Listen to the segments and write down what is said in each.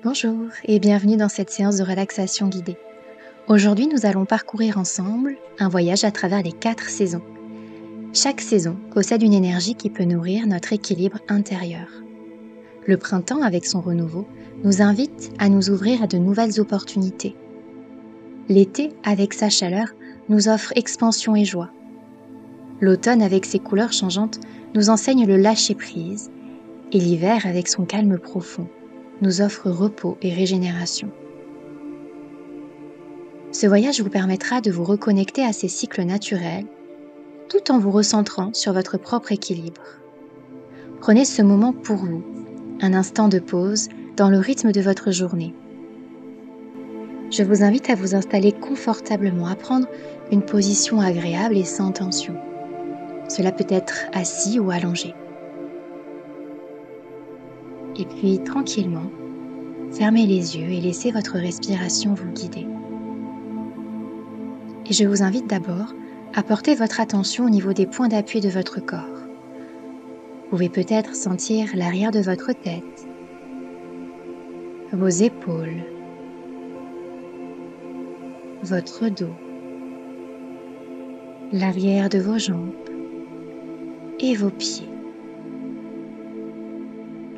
Bonjour et bienvenue dans cette séance de relaxation guidée. Aujourd'hui, nous allons parcourir ensemble un voyage à travers les 4 saisons. Chaque saison possède une énergie qui peut nourrir notre équilibre intérieur. Le printemps, avec son renouveau, nous invite à nous ouvrir à de nouvelles opportunités. L'été, avec sa chaleur, nous offre expansion et joie. L'automne, avec ses couleurs changeantes, nous enseigne le lâcher-prise. Et l'hiver, avec son calme profond, nous offre repos et régénération. Ce voyage vous permettra de vous reconnecter à ces cycles naturels, tout en vous recentrant sur votre propre équilibre. Prenez ce moment pour vous, un instant de pause dans le rythme de votre journée. Je vous invite à vous installer confortablement, à prendre une position agréable et sans tension. Cela peut être assis ou allongé. Et puis, tranquillement, fermez les yeux et laissez votre respiration vous guider. Et je vous invite d'abord à porter votre attention au niveau des points d'appui de votre corps. Vous pouvez peut-être sentir l'arrière de votre tête, vos épaules, votre dos, l'arrière de vos jambes et vos pieds.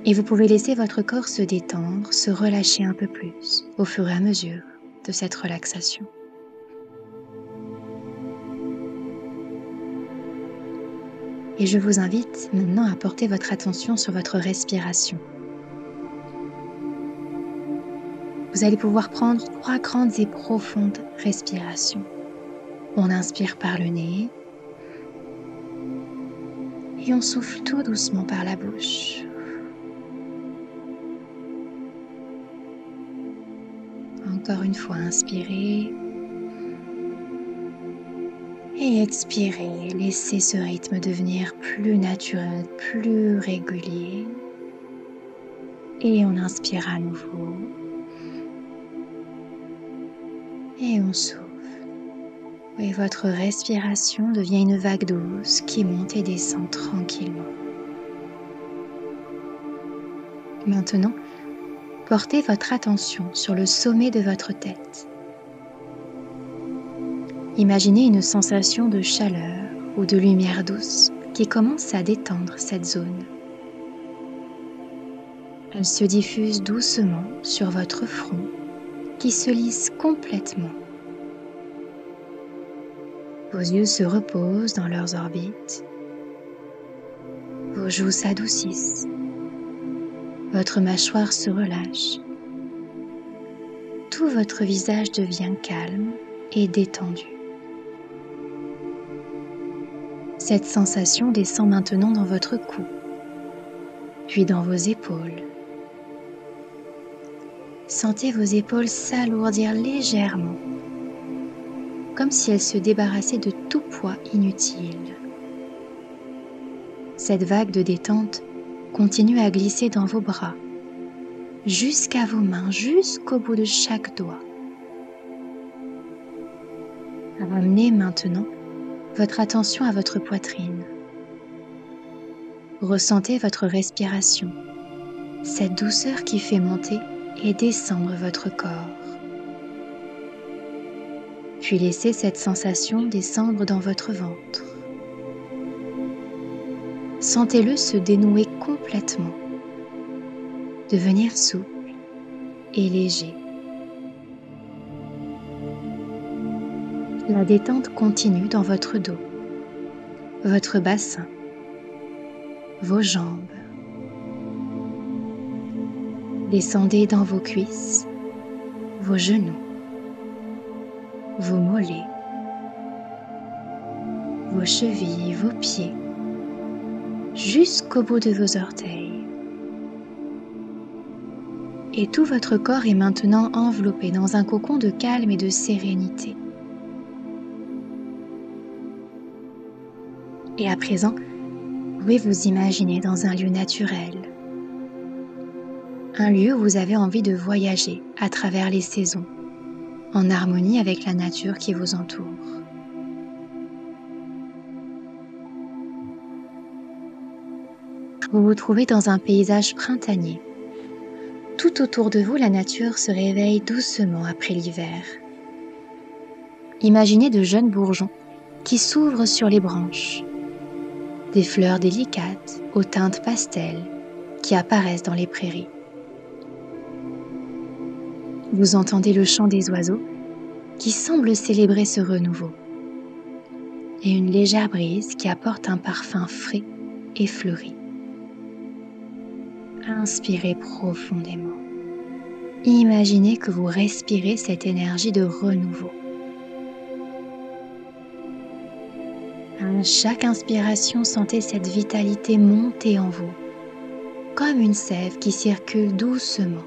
Et vous pouvez laisser votre corps se détendre, se relâcher un peu plus au fur et à mesure de cette relaxation. Et je vous invite maintenant à porter votre attention sur votre respiration. Vous allez pouvoir prendre 3 grandes et profondes respirations. On inspire par le nez et on souffle tout doucement par la bouche. Encore une fois, inspirez et expirez. Laissez ce rythme devenir plus naturel, plus régulier. Et on inspire à nouveau. Et on souffle. Et votre respiration devient une vague douce qui monte et descend tranquillement. Maintenant, portez votre attention sur le sommet de votre tête. Imaginez une sensation de chaleur ou de lumière douce qui commence à détendre cette zone. Elle se diffuse doucement sur votre front qui se lisse complètement. Vos yeux se reposent dans leurs orbites. Vos joues s'adoucissent. Votre mâchoire se relâche. Tout votre visage devient calme et détendu. Cette sensation descend maintenant dans votre cou, puis dans vos épaules. Sentez vos épaules s'alourdir légèrement, comme si elles se débarrassaient de tout poids inutile. Cette vague de détente continue à glisser dans vos bras, jusqu'à vos mains, jusqu'au bout de chaque doigt. Ramenez maintenant votre attention à votre poitrine. Ressentez votre respiration, cette douceur qui fait monter et descendre votre corps. Puis laissez cette sensation descendre dans votre ventre. Sentez-le se dénouer complètement, devenir souple et léger. La détente continue dans votre dos, votre bassin, vos jambes. Descendez dans vos cuisses, vos genoux, vos mollets, vos chevilles, vos pieds, jusqu'au bout de vos orteils. Et tout votre corps est maintenant enveloppé dans un cocon de calme et de sérénité. Et à présent, vous pouvez vous imaginer dans un lieu naturel. Un lieu où vous avez envie de voyager à travers les saisons, en harmonie avec la nature qui vous entoure. Vous vous trouvez dans un paysage printanier. Tout autour de vous, la nature se réveille doucement après l'hiver. Imaginez de jeunes bourgeons qui s'ouvrent sur les branches, des fleurs délicates aux teintes pastel qui apparaissent dans les prairies. Vous entendez le chant des oiseaux qui semblent célébrer ce renouveau, et une légère brise qui apporte un parfum frais et fleuri. Inspirez profondément. Imaginez que vous respirez cette énergie de renouveau. À chaque inspiration, sentez cette vitalité monter en vous, comme une sève qui circule doucement.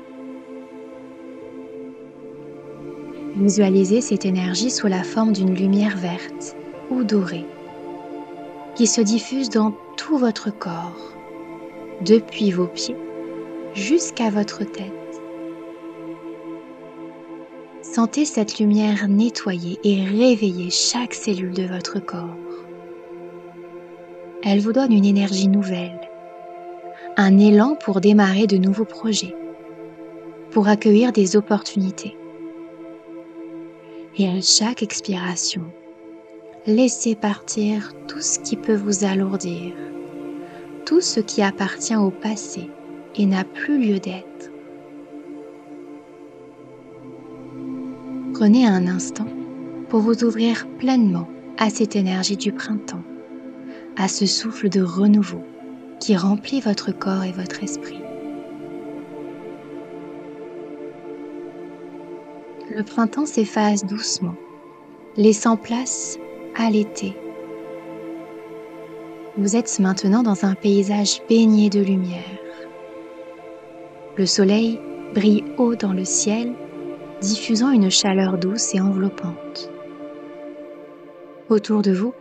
Visualisez cette énergie sous la forme d'une lumière verte ou dorée, qui se diffuse dans tout votre corps, depuis vos pieds jusqu'à votre tête. Sentez cette lumière nettoyer et réveiller chaque cellule de votre corps. Elle vous donne une énergie nouvelle, un élan pour démarrer de nouveaux projets, pour accueillir des opportunités. Et à chaque expiration, laissez partir tout ce qui peut vous alourdir, tout ce qui appartient au passé et n'a plus lieu d'être. Prenez un instant pour vous ouvrir pleinement à cette énergie du printemps, à ce souffle de renouveau qui remplit votre corps et votre esprit. Le printemps s'efface doucement, laissant place à l'été. Vous êtes maintenant dans un paysage baigné de lumière. Le soleil brille haut dans le ciel, diffusant une chaleur douce et enveloppante. Autour de vous,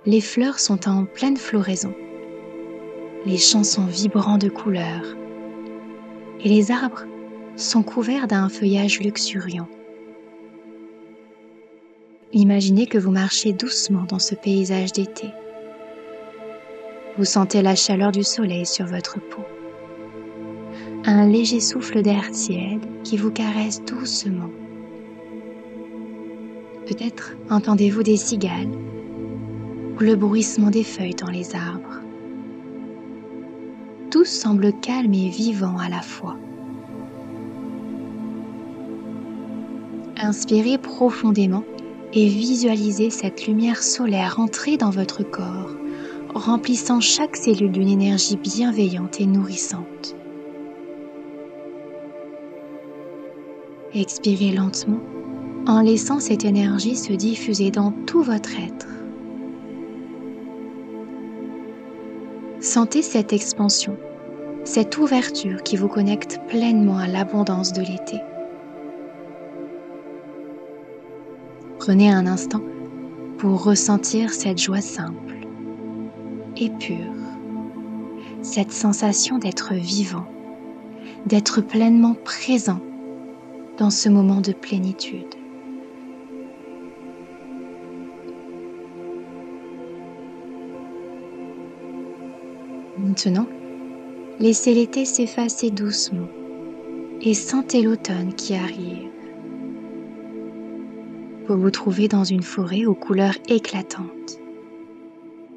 les fleurs sont en pleine floraison. Les champs sont vibrants de couleurs et les arbres sont couverts d'un feuillage luxuriant. Imaginez que vous marchez doucement dans ce paysage d'été. Vous sentez la chaleur du soleil sur votre peau. Un léger souffle d'air tiède qui vous caresse doucement. Peut-être entendez-vous des cigales ou le bruissement des feuilles dans les arbres. Tout semble calme et vivant à la fois. Inspirez profondément et visualisez cette lumière solaire entrer dans votre corps, remplissant chaque cellule d'une énergie bienveillante et nourrissante. Expirez lentement en laissant cette énergie se diffuser dans tout votre être. Sentez cette expansion, cette ouverture qui vous connecte pleinement à l'abondance de l'été. Prenez un instant pour ressentir cette joie simple et pure, cette sensation d'être vivant, d'être pleinement présent dans ce moment de plénitude. Maintenant, laissez l'été s'effacer doucement et sentez l'automne qui arrive. Vous vous trouvez dans une forêt aux couleurs éclatantes,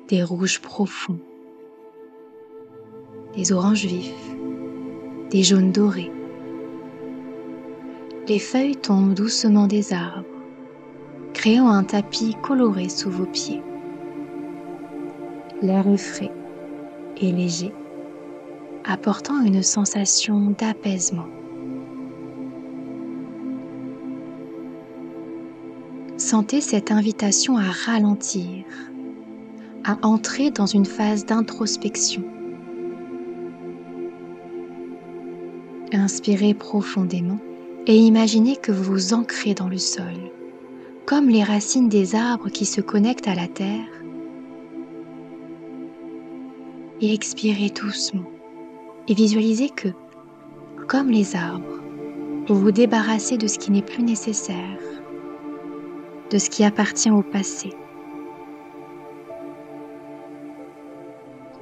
des rouges profonds, des oranges vifs, des jaunes dorés. Les feuilles tombent doucement des arbres, créant un tapis coloré sous vos pieds. L'air est frais et léger, apportant une sensation d'apaisement. Sentez cette invitation à ralentir, à entrer dans une phase d'introspection. Inspirez profondément et imaginez que vous vous ancrez dans le sol, comme les racines des arbres qui se connectent à la terre. Et expirez doucement et visualisez que, comme les arbres, vous vous débarrassez de ce qui n'est plus nécessaire, de ce qui appartient au passé.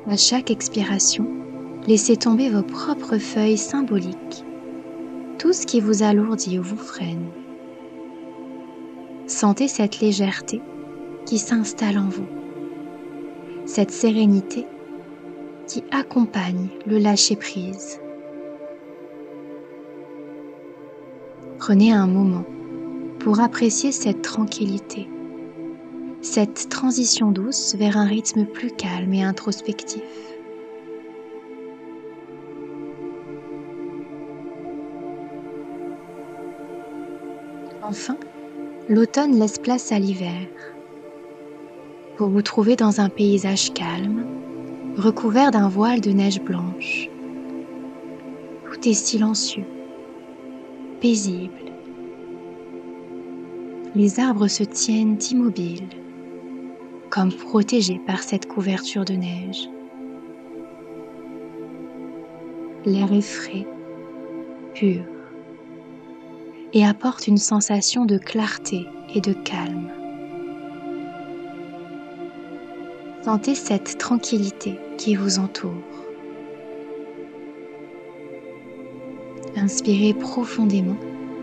À chaque expiration, laissez tomber vos propres feuilles symboliques tout ce qui vous alourdit ou vous freine. Sentez cette légèreté qui s'installe en vous, cette sérénité qui accompagne le lâcher-prise. Prenez un moment pour apprécier cette tranquillité, cette transition douce vers un rythme plus calme et introspectif. Enfin, l'automne laisse place à l'hiver, pour vous trouver dans un paysage calme, recouvert d'un voile de neige blanche. Tout est silencieux, paisible. Les arbres se tiennent immobiles, comme protégés par cette couverture de neige. L'air est frais, pur, et apporte une sensation de clarté et de calme. Sentez cette tranquillité qui vous entoure. Inspirez profondément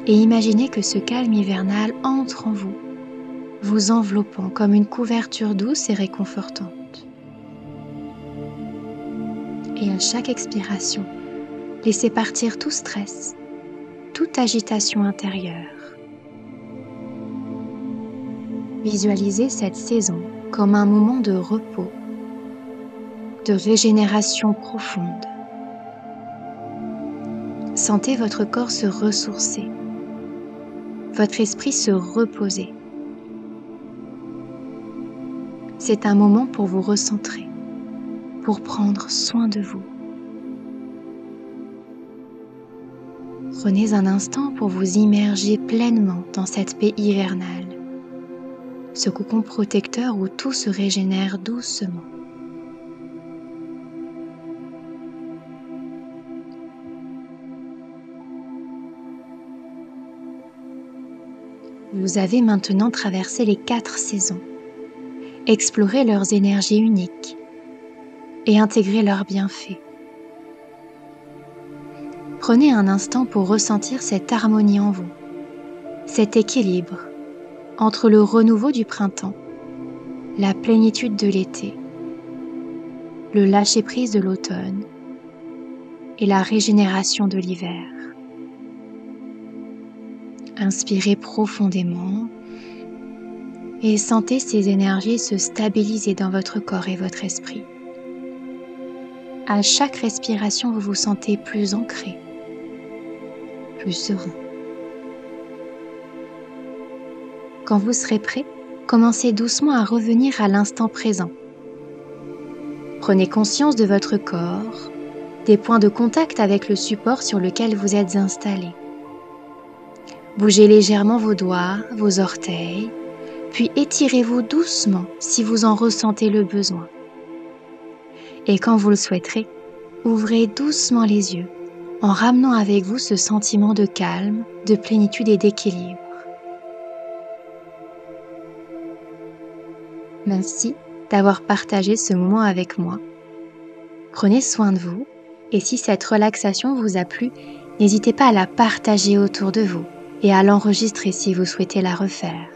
et imaginez que ce calme hivernal entre en vous, vous enveloppant comme une couverture douce et réconfortante. Et à chaque expiration, laissez partir tout stress, toute agitation intérieure. Visualisez cette saison comme un moment de repos, de régénération profonde. Sentez votre corps se ressourcer, votre esprit se reposer. C'est un moment pour vous recentrer, pour prendre soin de vous. Prenez un instant pour vous immerger pleinement dans cette paix hivernale, ce cocon protecteur où tout se régénère doucement. Vous avez maintenant traversé les 4 saisons, exploré leurs énergies uniques et intégré leurs bienfaits. Prenez un instant pour ressentir cette harmonie en vous, cet équilibre entre le renouveau du printemps, la plénitude de l'été, le lâcher-prise de l'automne et la régénération de l'hiver. Inspirez profondément et sentez ces énergies se stabiliser dans votre corps et votre esprit. À chaque respiration, vous vous sentez plus ancré, plus serein. Quand vous serez prêt, commencez doucement à revenir à l'instant présent. Prenez conscience de votre corps, des points de contact avec le support sur lequel vous êtes installé. Bougez légèrement vos doigts, vos orteils, puis étirez-vous doucement si vous en ressentez le besoin. Et quand vous le souhaiterez, ouvrez doucement les yeux en ramenant avec vous ce sentiment de calme, de plénitude et d'équilibre. Merci d'avoir partagé ce moment avec moi. Prenez soin de vous et si cette relaxation vous a plu, n'hésitez pas à la partager autour de vous et à l'enregistrer si vous souhaitez la refaire.